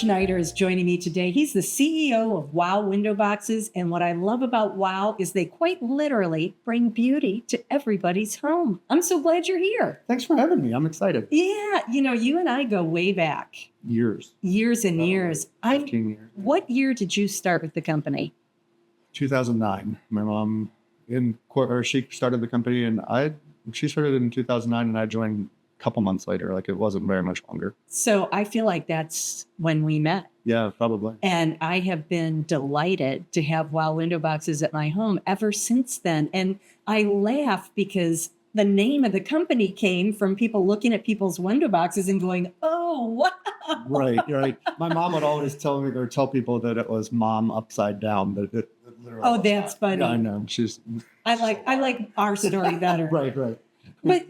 Schneider is joining me today. He's the CEO of WOW Windowboxes. And what I love about WOW is they quite literally bring beauty to everybody's home. I'm so glad you're here. Thanks for having me. I'm excited. Yeah, you and I go way back. Years. Years and years. 15 years. What year did you start with the company? 2009. My mom she started the company, and she started in 2009, and I joined a couple months later. Like, it wasn't very much longer. So I feel like that's when we met. Yeah, probably. And I have been delighted to have WOW Windowboxes at my home ever since then. And I laugh because the name of the company came from people looking at people's window boxes and going, "Oh, wow." Right. My mom would always tell people that it was mom upside down, but it literally. Oh, that's funny. Yeah, I know. I like our story better. Right. But,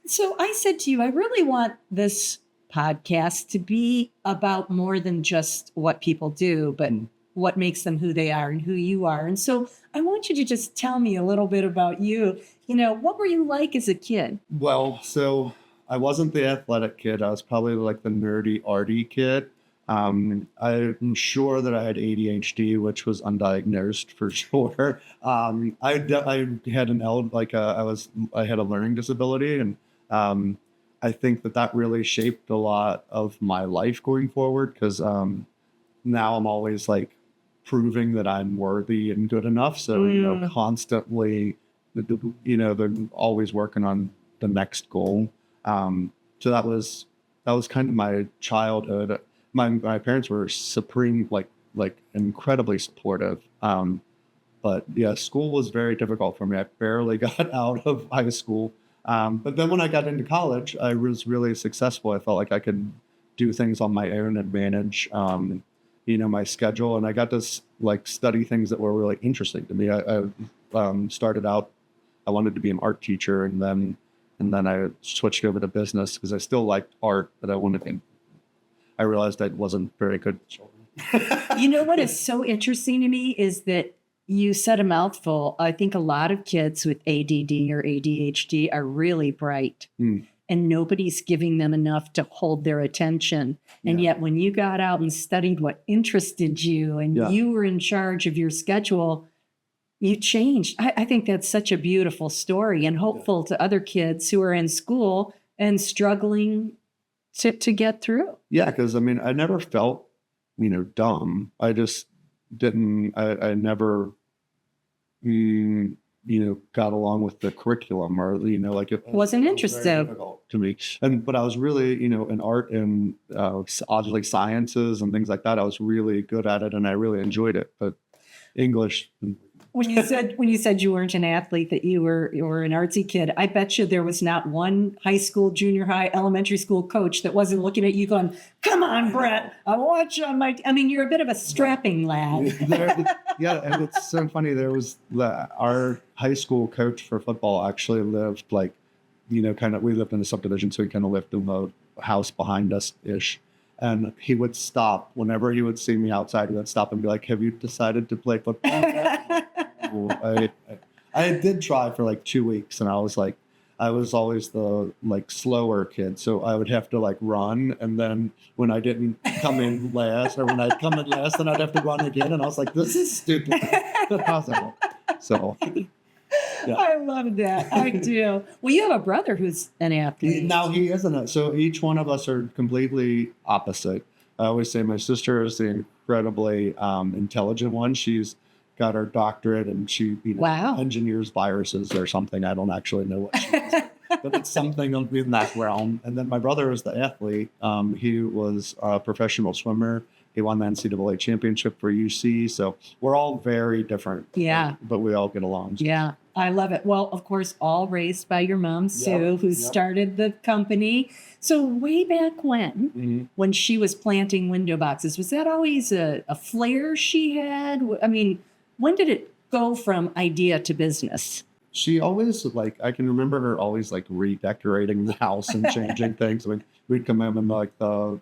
so I said to you, I really want this podcast to be about more than just what people do, but what makes them who they are and who you are. And so I want you to just tell me a little bit about you. What were you like as a kid? Well, so I wasn't the athletic kid. I was probably like the nerdy, arty kid. I'm sure that I had ADHD, which was undiagnosed for sure. I had I had a learning disability, and I think that really shaped a lot of my life going forward, because now I'm always like proving that I'm worthy and good enough. So constantly, they're always working on the next goal. So that was kind of my childhood. My parents were supreme, like incredibly supportive. But yeah, school was very difficult for me. I barely got out of high school. But then when I got into college, I was really successful. I felt like I could do things on my own and manage, my schedule. And I got to study things that were really interesting to me. I started out, I wanted to be an art teacher, and then I switched over to business because I still liked art, but I realized I wasn't very good at children. You know what is so interesting to me is that you said a mouthful. I think a lot of kids with ADD or ADHD are really bright, and nobody's giving them enough to hold their attention. And yet when you got out and studied what interested you and you were in charge of your schedule, you changed. I think that's such a beautiful story, and hopeful to other kids who are in school and struggling to get through. Yeah, because I never felt, dumb. I just didn't. I never, got along with the curriculum, or it wasn't interesting. Very difficult to me. But I was really, in art and oddly sciences and things like that. I was really good at it, and I really enjoyed it. But English. When you said you weren't an athlete, that you were an artsy kid, I bet you there was not one high school, junior high, elementary school coach that wasn't looking at you going, "Come on, Bret, I want you on my." You're a bit of a strapping lad. And it's so funny. There was our high school coach for football actually lived we lived in a subdivision, so he kind of lived in the house behind us ish. And he would stop whenever he would see me outside. He would stop and be like, "Have you decided to play football?" I did try for 2 weeks, and I was always the slower kid, so I would have to run, and then when I didn't come in last, or when I'd come in last, then I'd have to run again, and I was like, "This is stupid." It's impossible. So. Yeah. I love that. I do. Well, you have a brother who's an athlete. Now he isn't. So each one of us are completely opposite. I always say my sister is the incredibly intelligent one. She's got her doctorate, and she engineers viruses or something. I don't actually know what she is, but it's something in that realm. And then my brother is the athlete. He was a professional swimmer. He won the NCAA championship for UC. So we're all very different. Yeah. But we all get along. Yeah. I love it. Well, of course, all raised by your mom, Sue, who started the company. So way back when she was planting window boxes, was that always a flair she had? When did it go from idea to business? She always, I can remember her always, redecorating the house and changing things. We'd come in and, the,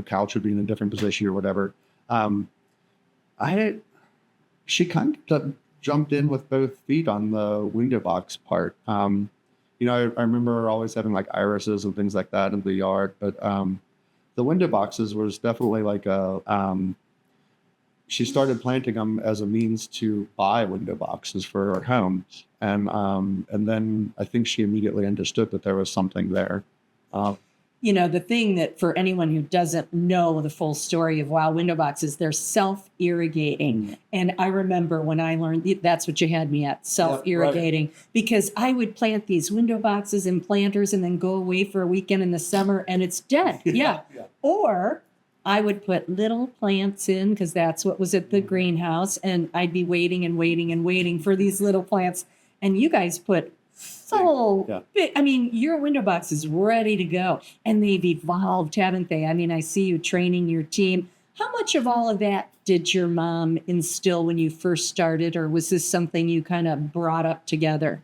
couch would be in a different position or whatever. She kind of jumped in with both feet on the window box part. I remember her always having, irises and things like that in the yard. But the window boxes was definitely like she started planting them as a means to buy window boxes for her home. And then I think she immediately understood that there was something there. The thing that for anyone who doesn't know the full story of WOW Windowboxes, they're self-irrigating. And I remember when I learned that's what you had me at, self-irrigating, right. Because I would plant these window boxes in planters and then go away for a weekend in the summer and it's dead. Yeah. Or I would put little plants in because that's what was at the greenhouse. And I'd be waiting and waiting and waiting for these little plants. And you guys put big. I mean, your window box is ready to go. And they've evolved, haven't they? I mean, I see you training your team. How much of all of that did your mom instill when you first started? Or was this something you kind of brought up together?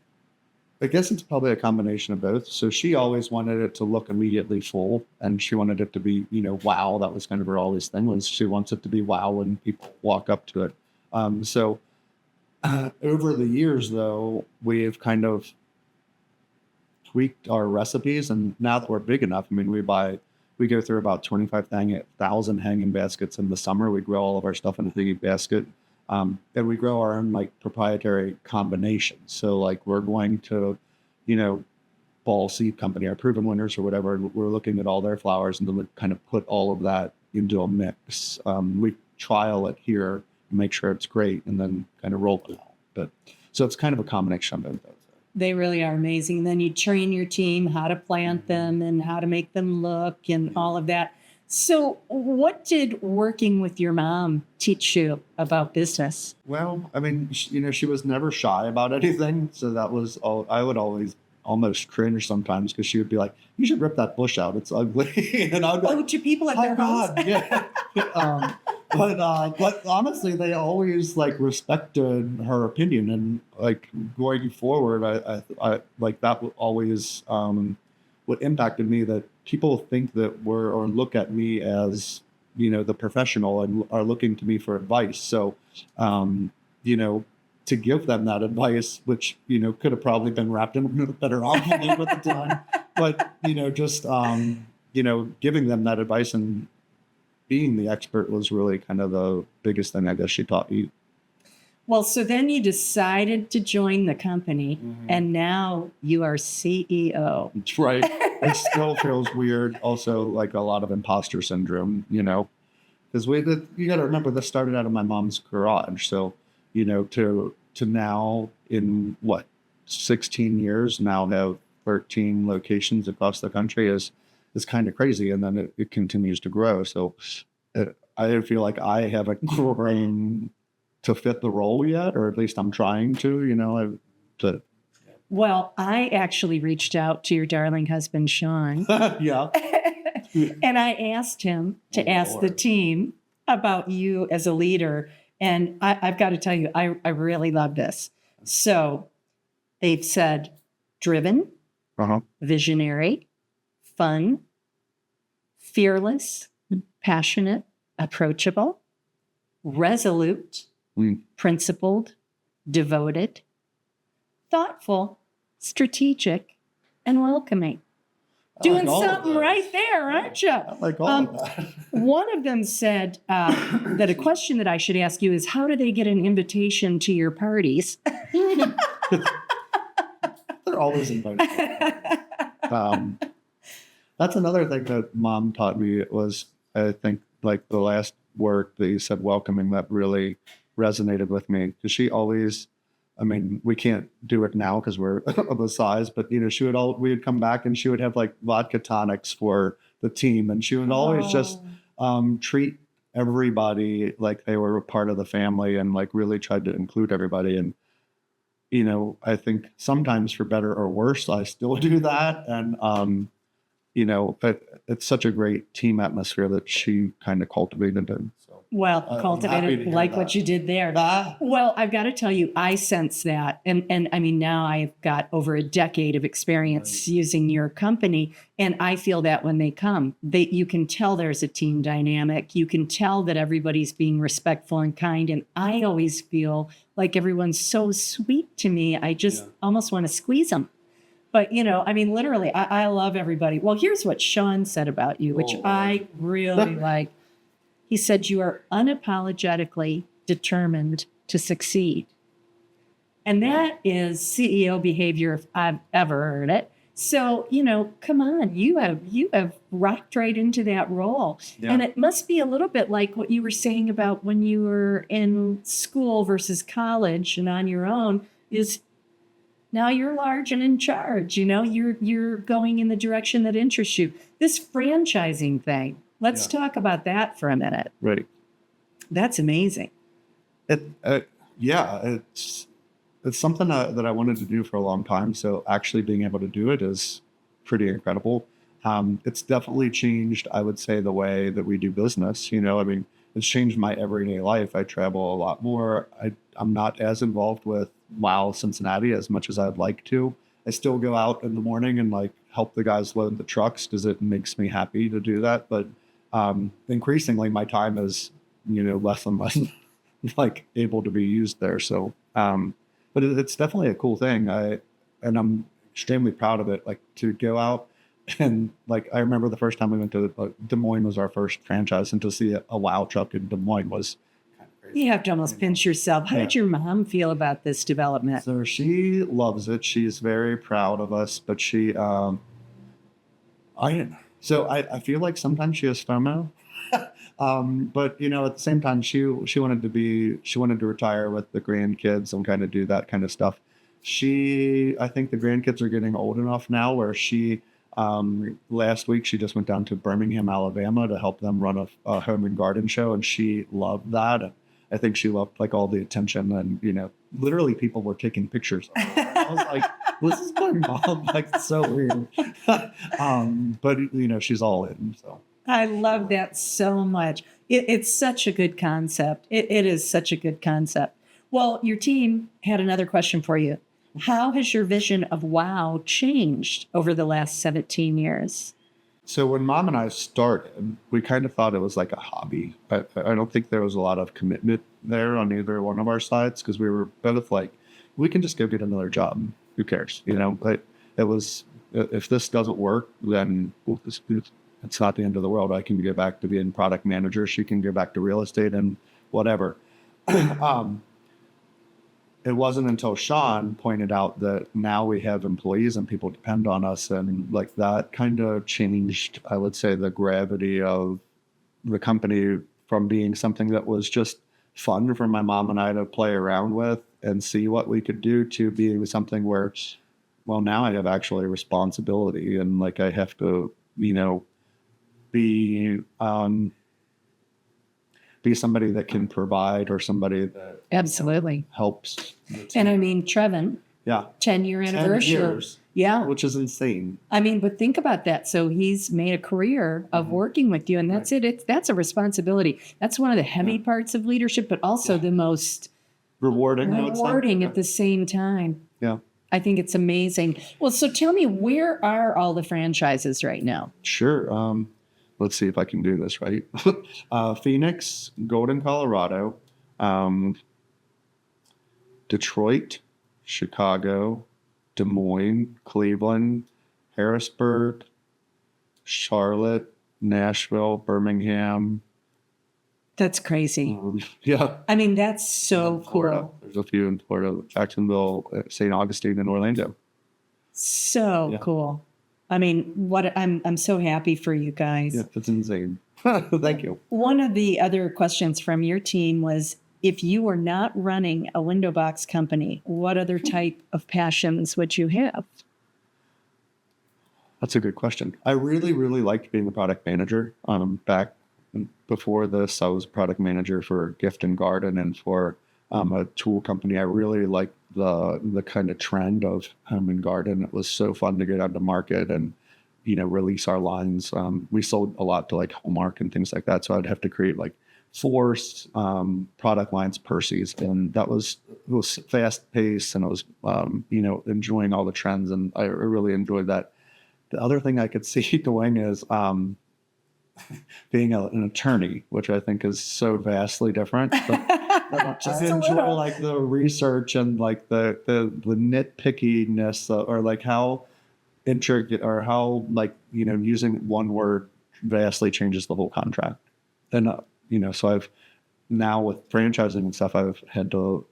I guess it's probably a combination of both. So she always wanted it to look immediately full. And she wanted it to be, wow. That was kind of her always thing, was she wants it to be wow when people walk up to it. Over the years, though, we've kind of tweaked our recipes, and now that we're big enough, I mean, we go through about 25,000 hanging baskets in the summer. We grow all of our stuff in a big basket, and we grow our own proprietary combinations. So we're going to, Ball Seed Company, our proven winners or whatever. We're looking at all their flowers and then kind of put all of that into a mix. We trial it here, make sure it's great, and then kind of roll it out. But so it's kind of a combination of those. They really are amazing. And then you train your team how to plant them and how to make them look and all of that. So what did working with your mom teach you about business? Well, I mean, she was never shy about anything. So that was all. I would always almost cringe sometimes because she would be like, "You should rip that bush out. It's ugly." And I'd be like, to people at their house? Yeah. But honestly, they always respected her opinion, and going forward, I that would always what impacted me, that people think that or look at me as the professional and are looking to me for advice. So to give them that advice, which could have probably been wrapped in a better envelope at the time, but just giving them that advice and being the expert was really kind of the biggest thing I guess she taught you. Well, so then you decided to join the company, and now you are CEO. That's right. It still feels weird. Also, a lot of imposter syndrome, because you got to remember, this started out of my mom's garage. So, to now in 16 years now have 13 locations across the country is kind of crazy. And then it continues to grow. So I feel like I haven't grown to fit the role yet, or at least I'm trying to, Well, I actually reached out to your darling husband, Sean. Yeah. And I asked him to ask the team about you as a leader. And I've got to tell you, I really love this. So they've said driven, visionary, fun, fearless, passionate, approachable, resolute, principled, devoted, thoughtful, strategic, and welcoming. Doing something right there, aren't you? I like all of that. One of them said that a question that I should ask you is, how do they get an invitation to your parties? They're always invited. That's another thing that Mom taught me was, I think, the last work that you said, welcoming, that really resonated with me. Because she always, I mean, we can't do it now because we're of the size, but we would come back and she would have vodka tonics for the team, and she would always just treat everybody like they were a part of the family, and really tried to include everybody. And I think sometimes for better or worse, I still do that. And but it's such a great team atmosphere that she kind of cultivated. And so, cultivated what you did there. Well, I've got to tell you, I sense that. And I mean, now I've got over a decade of experience using your company. And I feel that when they come, you can tell there's a team dynamic. You can tell that everybody's being respectful and kind. And I always feel like everyone's so sweet to me. I just almost want to squeeze them. But, I mean, literally, I love everybody. Well, here's what Sean said about you, which I really like. He said, you are unapologetically determined to succeed. And that is CEO behavior if I've ever heard it. So, come on, you have rocked right into that role. Yeah. And it must be a little bit like what you were saying about when you were in school versus college and on your own is now you're large and in charge, you're going in the direction that interests you. This franchising thing, let's talk about that for a minute. Right. That's amazing. It's something that I wanted to do for a long time. So actually being able to do it is pretty incredible. It's definitely changed, I would say, the way that we do business. I mean, it's changed my everyday life. I travel a lot more. I'm not as involved with WOW Cincinnati as much as I'd like to. I still go out in the morning and help the guys load the trucks because it makes me happy to do that. But increasingly, my time is less and less able to be used there. So. But it's definitely a cool thing. And I'm extremely proud of it. To go out and I remember the first time we went to Des Moines was our first franchise, and to see a WOW truck in Des Moines was kind of crazy. You have to almost pinch yourself. How did your mom feel about this development? So she loves it. She's very proud of us, but I feel like sometimes she has FOMO. But at the same time, she wanted to retire with the grandkids and kind of do that kind of stuff. I think the grandkids are getting old enough now where last week she just went down to Birmingham, Alabama to help them run a home and garden show. And she loved that. I think she loved all the attention and, literally people were taking pictures of her. I was like, this is my mom. It's so weird. But she's all in, so. I love that so much. It's such a good concept. It is such a good concept. Well, your team had another question for you. How has your vision of WOW changed over the last 17 years? So when Mom and I started, we kind of thought it was like a hobby. I don't think there was a lot of commitment there on either one of our sides because we were both we can just go get another job. Who cares? But it was, if this doesn't work, then it's not the end of the world. I can go back to being product manager. She can go back to real estate and whatever. It wasn't until Sean pointed out that now we have employees and people depend on us. And that kind of changed, I would say, the gravity of the company from being something that was just fun for my mom and I to play around with and see what we could do to being something where, well, now I have actually responsibility and I have to, be somebody that can provide or somebody that absolutely helps. And I mean, Trevin, 10-year anniversary. 10 years, which is insane. I mean, but think about that. So he's made a career of working with you, and that's it. That's a responsibility. That's one of the heavy parts of leadership, but also the most rewarding at the same time. Yeah. I think it's amazing. Well, so tell me, where are all the franchises right now? Sure. Let's see if I can do this right. Phoenix, Golden, Colorado, Detroit, Chicago, Des Moines, Cleveland, Harrisburg, Charlotte, Nashville, Birmingham. That's crazy. Yeah. I mean, that's so cool. There's a few in Florida, Jacksonville, St. Augustine, and Orlando. So cool. I mean, I'm so happy for you guys. Yeah, it's insane. Thank you. One of the other questions from your team was, if you were not running a window box company, what other type of passions would you have? That's a good question. I really, really liked being a product manager. Back before this, I was a product manager for Gift and Garden and for a tool company. I really liked the kind of trend of home and garden. It was so fun to get out to market and, release our lines. We sold a lot to Hallmark and things like that. So I'd have to create forced product lines, Percy's, and it was fast paced and it was, enjoying all the trends. And I really enjoyed that. The other thing I could see doing is being an attorney, which I think is so vastly different. But I enjoy the research and the nitpickiness or how intricate or how using one word vastly changes the whole contract. And so I've now with franchising and stuff, I've had to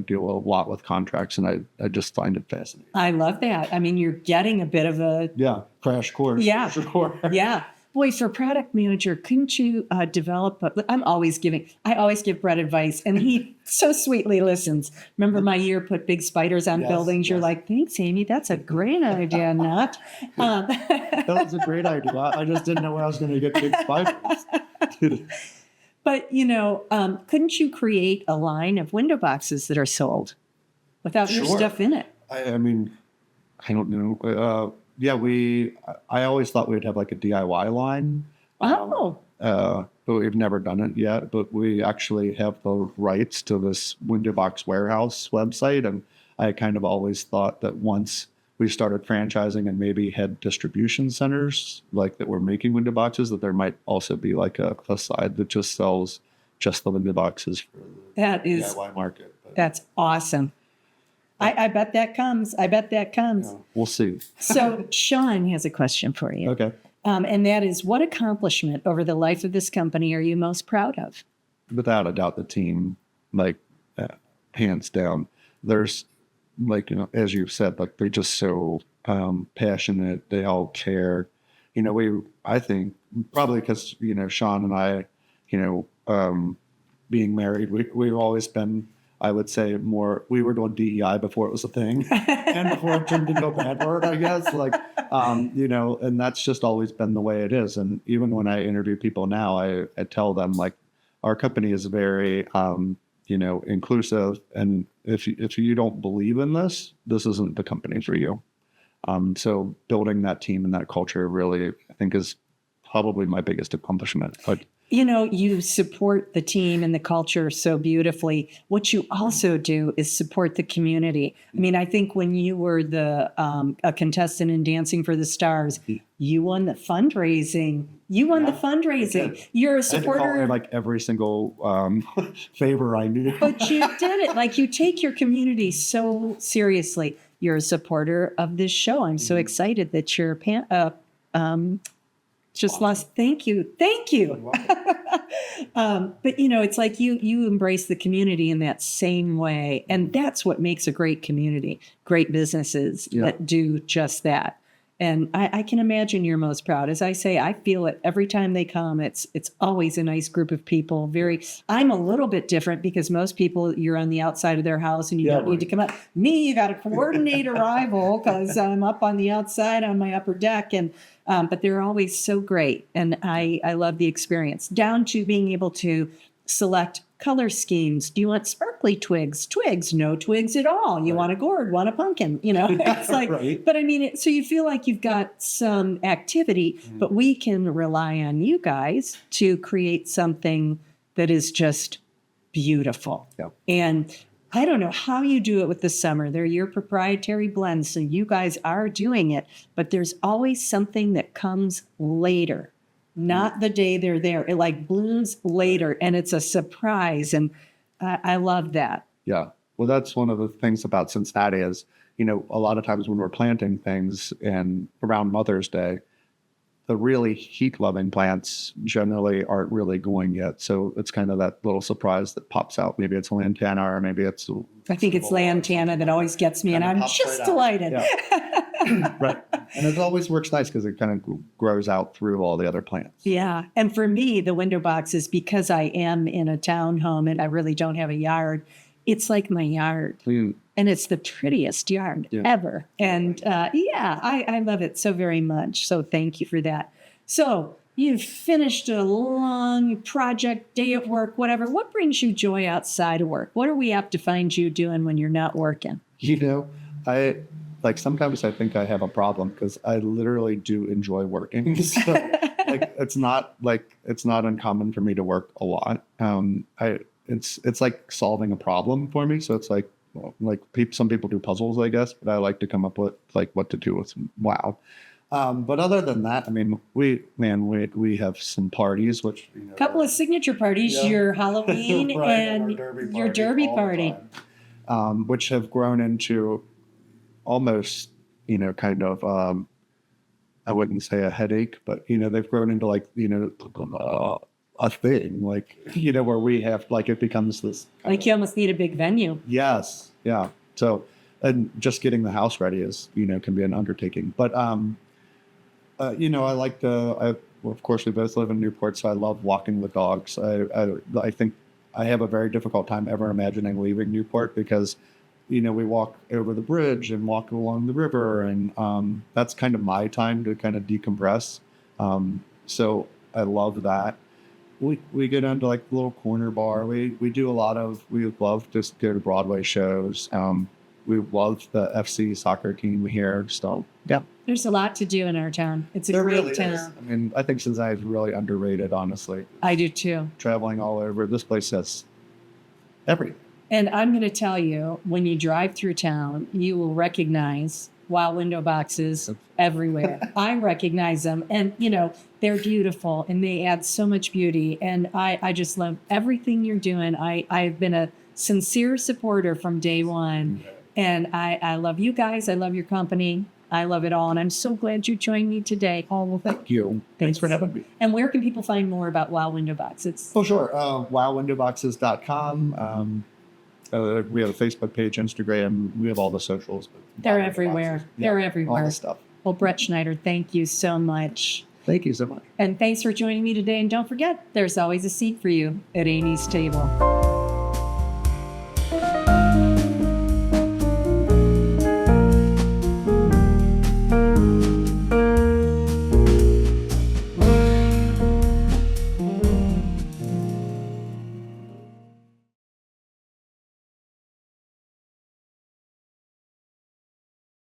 deal a lot with contracts, and I just find it fascinating. I love that. I mean, you're getting a bit of a crash course. Yeah, for sure. Yeah. Boy, for product manager, couldn't you develop I always give Bret advice, and he so sweetly listens. Remember my year put big spiders on buildings? You're like, thanks, Amy. That's a great idea, Nat. That was a great idea. I just didn't know where I was going to get big spiders. But, couldn't you create a line of window boxes that are sold without your stuff in it? I mean, I don't know. I always thought we'd have like a DIY line. But we've never done it yet. But we actually have the rights to this Window Box Warehouse website. And I kind of always thought that once we started franchising and maybe had distribution centers like that were making window boxes, that there might also be like a side that just sells just the window boxes for the DIY market. But that's awesome. I bet that comes. Yeah, we'll see. So Sean has a question for you. Okay. And that is, what accomplishment over the life of this company are you most proud of? Without a doubt, the team, hands down. There's as you've said, they're just so passionate. They all care. I think probably because, Sean and I, being married, we've always been, I would say, we were doing DEI before it was a thing and before it turned into a bad word, I guess, and that's just always been the way it is. And even when I interview people now, I tell them our company is very, inclusive. And if you don't believe in this isn't the company for you. So building that team and that culture really, I think, is probably my biggest accomplishment. But you support the team and the culture so beautifully. What you also do is support the community. I mean, I think when you were a contestant in Dancing for the Stars, you won the fundraising. You're a supporter. I every single favor I knew. But you did it. You take your community so seriously. You're a supporter of this show. I'm so excited that you're thank you. But it's like you embrace the community in that same way. And that's what makes a great community, great businesses that do just that. And I can imagine you're most proud. As I say, I feel it every time they come. It's always a nice group of people. I'm a little bit different because most people, you're on the outside of their house and you don't need to come up. Me, you got to coordinate arrival because I'm up on the outside on my upper deck. But they're always so great. And I love the experience, down to being able to select color schemes. Do you want sparkly twigs? Twigs, no twigs at all. You want a gourd, want a pumpkin, it's like, right. But I mean, so you feel like you've got some activity, but we can rely on you guys to create something that is just beautiful. Yeah. And I don't know how you do it with the summer. They're your proprietary blends, so you guys are doing it, but there's always something that comes later. Not the day they're there. It blooms later, and it's a surprise. And I love that. Yeah. Well, that's one of the things about Cincinnati is, a lot of times when we're planting things and around Mother's Day, the really heat-loving plants generally aren't really going yet. So it's kind of that little surprise that pops out. Maybe it's lantana or maybe it's... I think it's lantana that always gets me, and I'm just delighted. Yeah. Right. And it always works nice because it kind of grows out through all the other plants. Yeah. And for me, the window boxes, because I am in a townhome and I really don't have a yard, it's like my yard. And it's the prettiest yard ever. And I love it so very much. So thank you for that. So you've finished a long project, day at work, whatever. What brings you joy outside of work? What are we apt to find you doing when you're not working? Sometimes I think I have a problem because I literally do enjoy working. So it's not uncommon for me to work a lot. It's like solving a problem for me. So it's some people do puzzles, I guess, but I like to come up with what to do with WOW. But other than that, I mean, we have some parties, which a couple of signature parties, your Halloween right, and your derby party, which have grown into almost kind of I wouldn't say a headache, but they've grown into like a thing, like where we have like it becomes this Like you almost need a big venue. yes, yeah. So and just getting the house ready is can be an undertaking, but I like well, of course we both live in Newport, so I love walking with dogs. I think I have a very difficult time ever imagining leaving Newport because we walk over the bridge and walk along the river, and that's kind of my time to kind of decompress. So I love that. We get into like the little corner bar. We love to go to Broadway shows. We love the FC soccer team here. So yeah, There's a lot to do in our town. It's a there great really town. is. I mean, I think Cincinnati is really underrated, honestly. I do too. Traveling all over, this place has everything. And I'm going to tell you, when you drive through town, you will recognize WOW window boxes everywhere. I recognize them, and they're beautiful, and they add so much beauty. And I just love everything you're doing. I've been a sincere supporter from day one, and I love you guys. I love your company. I love it all, and I'm so glad you joined me today. Oh, well, thank you. Thanks for having me. And where can people find more about WOW window boxes? Oh, sure. WOWwindowboxes.com. We have a Facebook page, Instagram. We have all the socials. They're everywhere. They're everywhere. All the stuff. Well, Bret Schneider, thank you so much. Thank you so much. And thanks for joining me today. And don't forget, there's always a seat for you at Amy's table.